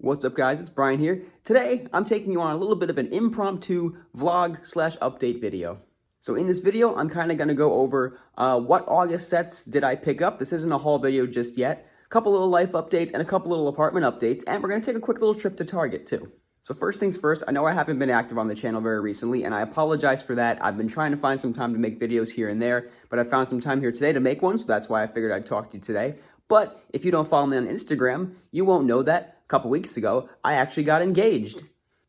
What's up, guys? It's Brian here. Today, I'm taking you on a little bit of an impromptu vlog/update video. So in this video, I'm kind of going to go over what August sets did I pick up. This isn't a haul video just yet. A couple little life updates and a couple little apartment updates, and we're going to take a quick little trip to Target too. So first things first, I know I haven't been active on the channel very recently, and I apologize for that. I've been trying to find some time to make videos here and there, but I found some time here today to make one, so that's why I figured I'd talk to you today. But if you don't follow me on Instagram, you won't know that a couple weeks ago, I actually got engaged.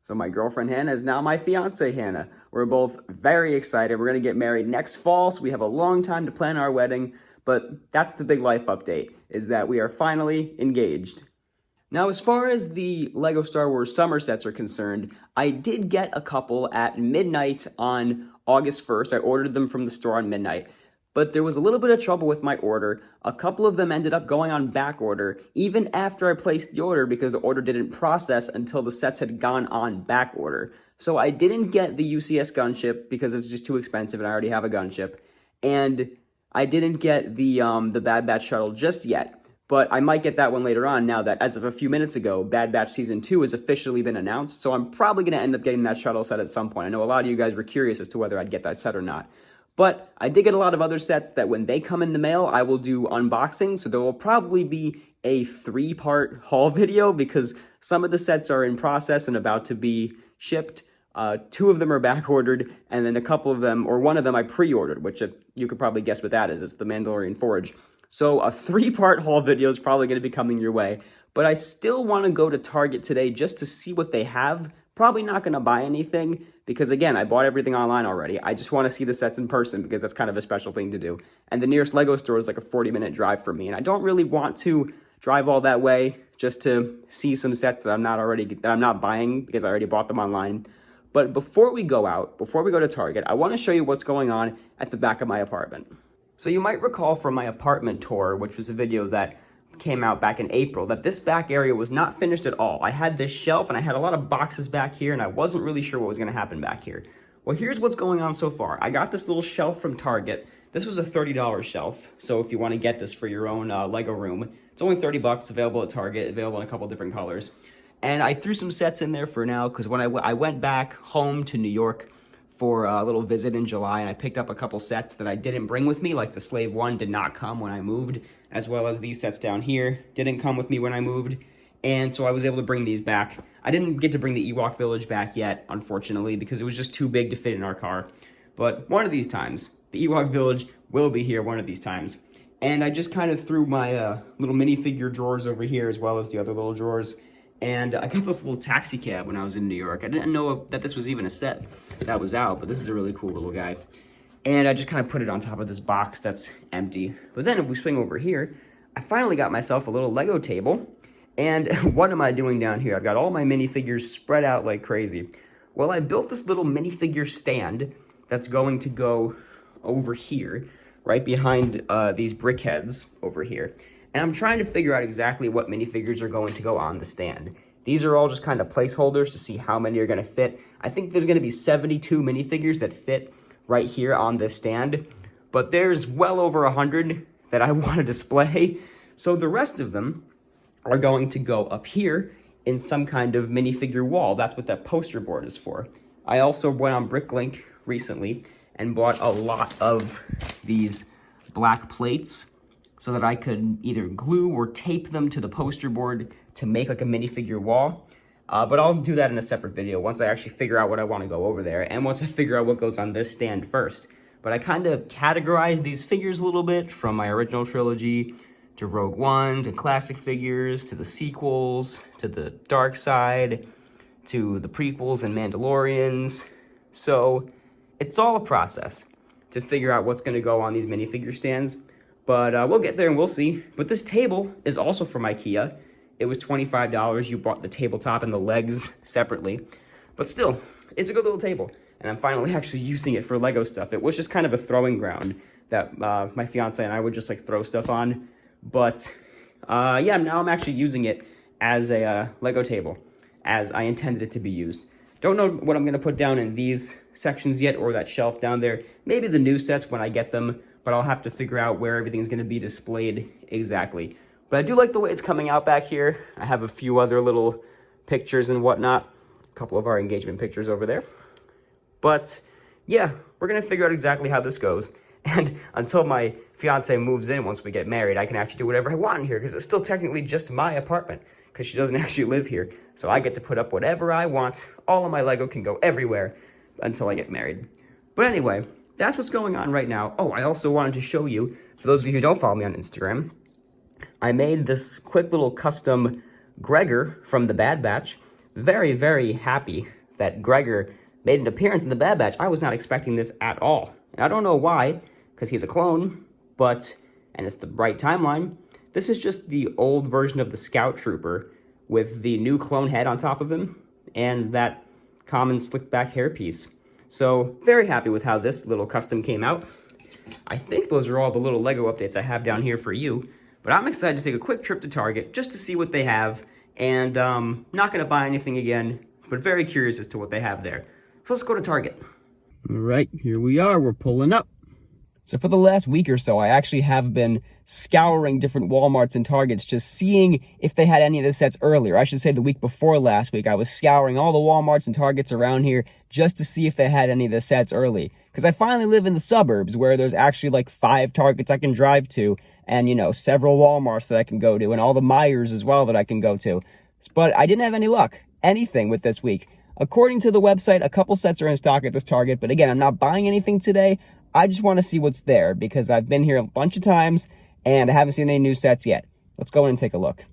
So my girlfriend Hannah is now my fiance Hannah. We're both very excited. We're going to get married next fall, so we have a long time to plan our wedding. But that's the big life update, is that we are finally engaged. Now, as far as the LEGO Star Wars summer sets are concerned, I did get a couple at midnight on August 1st. I ordered them from the store on midnight. But there was a little bit of trouble with my order. A couple of them ended up going on back order, even after I placed the order, because the order didn't process until the sets had gone on back order. So I didn't get the UCS gunship because it's just too expensive and I already have a gunship. And I didn't get the Bad Batch shuttle just yet. But I might get that one later on now that, as of a few minutes ago, Bad Batch Season 2 has officially been announced. So I'm probably going to end up getting that shuttle set at some point. I know a lot of you guys were curious as to whether I'd get that set or not. But I did get a lot of other sets that when they come in the mail, I will do unboxing. So there will probably be a 3-part haul video because some of the sets are in process and about to be shipped. 2 of them are back ordered, and then a couple of them, or one of them I pre-ordered, which you could probably guess what that is. It's the Mandalorian Forge. So a 3-part haul video is probably going to be coming your way. But I still want to go to Target today just to see what they have. Probably not going to buy anything because, again, I bought everything online already. I just want to see the sets in person because that's kind of a special thing to do. And the nearest LEGO store is like a 40-minute drive from me. And I don't really want to drive all that way just to see some sets that I'm not buying because I already bought them online. But before we go to Target, I want to show you what's going on at the back of my apartment. So you might recall from my apartment tour, which was a video that came out back in April, that this back area was not finished at all. I had this shelf and I had a lot of boxes back here and I wasn't really sure what was going to happen back here. Well, here's what's going on so far. I got this little shelf from Target. This was a $30 shelf, so if you want to get this for your own Lego room, it's only $30, available at Target, available in a couple different colors. And I threw some sets in there for now because when I went back home to New York for a little visit in July, and I picked up a couple sets that I didn't bring with me, like the Slave 1 did not come when I moved, as well as these sets down here didn't come with me when I moved, and so I was able to bring these back. I didn't get to bring the Ewok Village back yet, unfortunately, because it was just too big to fit in our car. But one of these times, the Ewok Village will be here one of these times. And I just kind of threw my little minifigure drawers over here, as well as the other little drawers. And I got this little taxi cab when I was in New York. I didn't know that this was even a set that was out, but this is a really cool little guy. And I just kind of put it on top of this box that's empty. But then if we swing over here, I finally got myself a little Lego table. And what am I doing down here? I've got all my minifigures spread out like crazy. Well, I built this little minifigure stand that's going to go over here, right behind these brick heads over here. And I'm trying to figure out exactly what minifigures are going to go on the stand. These are all just kind of placeholders to see how many are going to fit. I think there's going to be 72 minifigures that fit right here on this stand. But there's well over 100 that I want to display. So the rest of them are going to go up here in some kind of minifigure wall. That's what that poster board is for. I also went on Bricklink recently and bought a lot of these black plates so that I could either glue or tape them to the poster board to make like a minifigure wall. But I'll do that in a separate video once I actually figure out what I want to go over there and once I figure out what goes on this stand first. But I kind of categorized these figures a little bit from my original trilogy to Rogue One, to classic figures, to the sequels, to the Dark Side, to the prequels and Mandalorians. So it's all a process to figure out what's going to go on these minifigure stands. But we'll get there and we'll see. But this table is also from IKEA. It was $25. You bought the tabletop and the legs separately. But still, it's a good little table. And I'm finally actually using it for Lego stuff. It was just kind of a throwing ground that my fiance and I would just like throw stuff on. But yeah, now I'm actually using it as a Lego table, as I intended it to be used. Don't know what I'm going to put down in these sections yet, or that shelf down there. Maybe the new sets when I get them, but I'll have to figure out where everything's going to be displayed exactly. But I do like the way it's coming out back here. I have a few other little pictures and whatnot. A couple of our engagement pictures over there. But yeah, we're going to figure out exactly how this goes. And until my fiance moves in once we get married, I can actually do whatever I want in here because it's still technically just my apartment because she doesn't actually live here. So I get to put up whatever I want. All of my Lego can go everywhere until I get married. But anyway, that's what's going on right now. Oh, I also wanted to show you, for those of you who don't follow me on Instagram, I made this quick little custom Gregor from the Bad Batch. Very, very happy that Gregor made an appearance in the Bad Batch. I was not expecting this at all. And I don't know why, because he's a clone, and it's the right timeline. This is just the old version of the Scout Trooper with the new clone head on top of him and that common slick back hairpiece. So very happy with how this little custom came out. I think those are all the little Lego updates I have down here for you, but I'm excited to take a quick trip to Target just to see what they have, and not going to buy anything again, but very curious as to what they have there. So let's go to Target. All right, here we are. We're pulling up. So for the last week or so, I actually have been scouring different Walmarts and Targets, just seeing if they had any of the sets earlier. I should say the week before last week, I was scouring all the Walmarts and Targets around here just to see if they had any of the sets early. Because I finally live in the suburbs where there's actually like 5 Targets I can drive to and, you know, several Walmarts that I can go to and all the Meijers as well that I can go to. But I didn't have any luck, anything with this week. According to the website, a couple sets are in stock at this Target, but again, I'm not buying anything today. I just want to see what's there because I've been here a bunch of times and I haven't seen any new sets yet. Let's go in and take a look.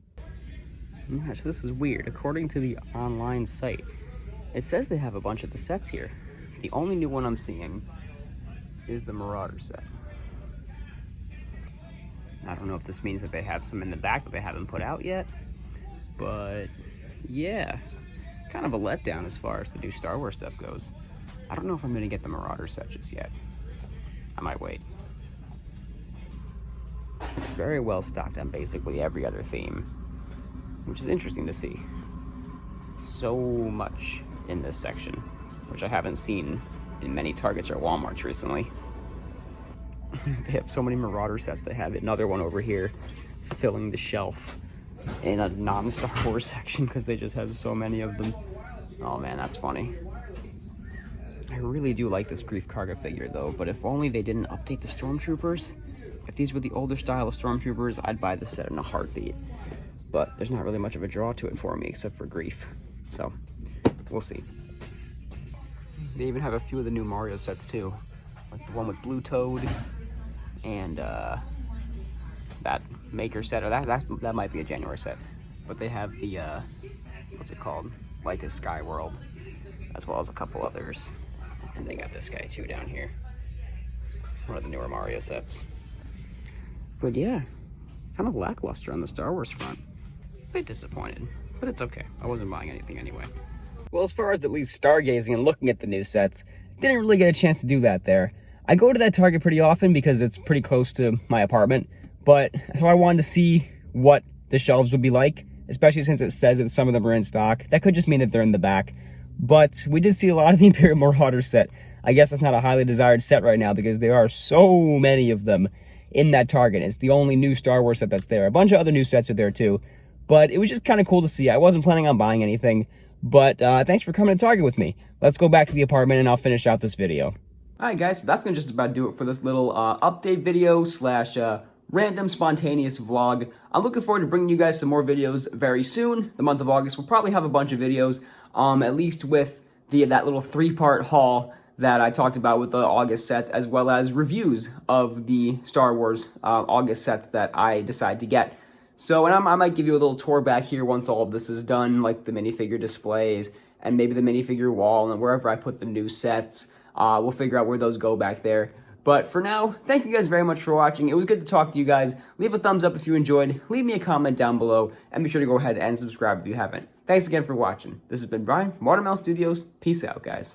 Gosh, this is weird. According to the online site, it says they have a bunch of the sets here. The only new one I'm seeing is the Marauder set. I don't know if this means that they have some in the back that they haven't put out yet, but yeah, kind of a letdown as far as the new Star Wars stuff goes. I don't know if I'm going to get the Marauder set just yet. I might wait. Very well stocked on basically every other theme, which is interesting to see. So much in this section, which I haven't seen in many Targets or Walmarts recently. They have so many Marauder sets. They have another one over here filling the shelf in a non-Star Wars section because they just have so many of them. Oh man, that's funny. I really do like this Grief Karga figure though, but if only they didn't update the Stormtroopers. If these were the older style of Stormtroopers, I'd buy this set in a heartbeat. But there's not really much of a draw to it for me except for Grief. So, we'll see. They even have a few of the new Mario sets too. Like the one with Blue Toad and that Maker set, or that might be a January set. But they have the, what's it called? Like a Sky World, as well as a couple others. And they got this guy too down here. One of the newer Mario sets. But yeah, kind of lackluster on the Star Wars front. A bit disappointed, but it's okay. I wasn't buying anything anyway. Well, as far as at least stargazing and looking at the new sets, didn't really get a chance to do that there. I go to that Target pretty often because it's pretty close to my apartment, but so I wanted to see what the shelves would be like, especially since it says that some of them are in stock. That could just mean that they're in the back. But we did see a lot of the Imperial Marauder set. I guess that's not a highly desired set right now because there are so many of them in that Target. It's the only new Star Wars set that's there. A bunch of other new sets are there too. But it was just kind of cool to see. I wasn't planning on buying anything. But thanks for coming to Target with me. Let's go back to the apartment and I'll finish out this video. Alright guys, so that's going to just about do it for this little update video slash random spontaneous vlog. I'm looking forward to bringing you guys some more videos very soon. The month of August, we'll probably have a bunch of videos. At least with that little 3-part haul that I talked about with the August sets, as well as reviews of the Star Wars August sets that I decide to get. So, and I might give you a little tour back here once all of this is done, like the minifigure displays, and maybe the minifigure wall, and wherever I put the new sets. We'll figure out where those go back there. But for now, thank you guys very much for watching. It was good to talk to you guys. Leave a thumbs up if you enjoyed. Leave me a comment down below. And be sure to go ahead and subscribe if you haven't. Thanks again for watching. This has been Brian from Watermelon Studios. Peace out, guys.